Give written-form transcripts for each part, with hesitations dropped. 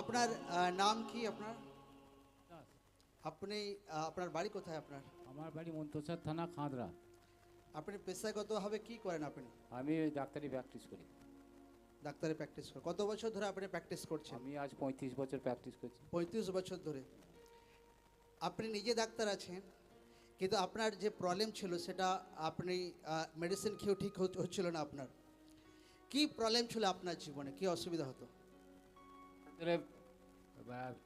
আপনার নাম কি আপনার? আপনি আপনার বাড়ি কোথায় আপনার? আমার বাড়ি মন্তসর থানা খাঁদরা। আপনি পেশাগতভাবে কি করেন আপনি? আমি ডাক্তারি প্র্যাকটিস করি। ডাক্তারি প্র্যাকটিস করেন। কত বছর ধরে আপনি প্র্যাকটিস করছেন? আমি আজ 35 বছর প্র্যাকটিস করছি। 35 বছর ধরে। আপনি নিজে ডাক্তার আছেন, কিন্তু আপনার যে প্রবলেম ছিল সেটা আপনি মেডিসিন খেয়েও ঠিক হচ্ছিল না আপনার। কি প্রবলেম ছিল আপনার জীবনে, কি অসুবিধা হতো? ভিতরে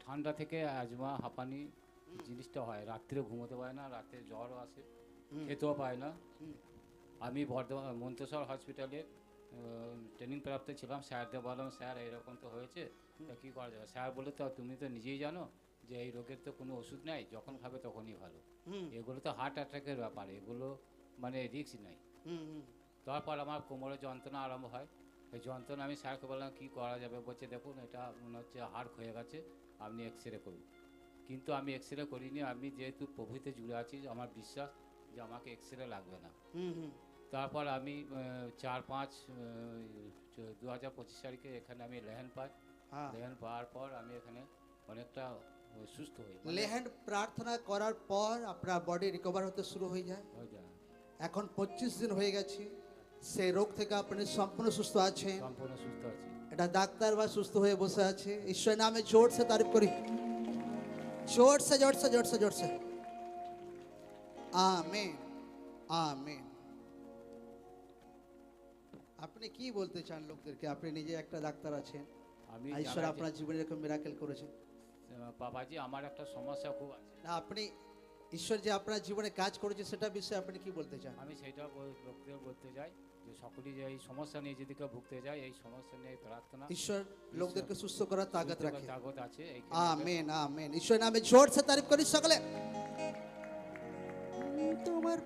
ঠান্ডা থেকে আজমা হাঁপানি জিনিসটা হয়, রাত্রে ঘুমোতে পারে না, রাতে জ্বরও আসে, খেতেও পায় না। আমি বর্ধমান মন্তসর হসপিটালে ট্রেনিং প্রাপ্ত ছিলাম। স্যারদের বললাম, স্যার এরকম তো হয়েছে, তা কী করা যাবে? স্যার বলে, তো তুমি তো নিজেই জানো যে এই রোগের তো কোনো ওষুধ নাই, যখন খাবে তখনই ভালো। এগুলো তো হার্ট অ্যাটাকের ব্যাপার, এগুলো মানে রিস্ক নাই। তারপর আমার কোমরে যন্ত্রণা আরম্ভ হয়। এই যন্ত্রণা আমি স্যারকে বললাম কী করা যাবে? বলছে, দেখুন এটা মনে হচ্ছে হাড় ক্ষয়ে গেছে, আপনি এক্স রে করুন। কিন্তু আমি এক্স রে করিনি। আমি যেহেতু প্রভুতে জুড়ে আছি, আমার বিশ্বাস যে আমাকে এক্স রে লাগবে না। তারপর আমি 4-5-2025 তারিখে এখানে আমি লেহেন পাই। লেহেন পাওয়ার পর আমি এখানে অনেকটা সুস্থ হই। লেহেন প্রার্থনা করার পর আপনার বডি রিকভার হতে শুরু হয়ে যায়। এখন 25 দিন হয়ে গেছে, সেই রোগ থেকে আপনি সম্পূর্ণ সুস্থ আছেন। সম্পূর্ণ সুস্থ আছি। এটা ডাক্তার বা সুস্থ হয়ে বসে আছে। ঈশ্বরের নামে জোর সে তারিফ করি, জোর সে জোর সে জোর সে জোর সে। Amen amen. আপনি কি বলতে চান লোকদেরকে? আপনি নিজে একটা ডাক্তার আছেন, আমি ঈশ্বর আপনার জীবনে এরকম মিরাকেল করেছেন। বাবাজি, আমার একটা সমস্যা খুব আছে। না, আপনি ঈশ্বর যে আপনার জীবনে কাজ করেছে সেটা বিষয়ে আপনি কি বলতে চান? আমি সেইটা লোকদের বলতে চাই যে সকলেই যে এই সমস্যা নিয়ে যদি কেউ ভুগতে যায়, এই সমস্যা নিয়ে প্রার্থনা, ঈশ্বর লোকদেরকে সুস্থ করার তাকত রাখে। তাগত আছে। Amen amen. ঈশ্বরের নামে জোর সে তারিফ করি সকলে। তোমার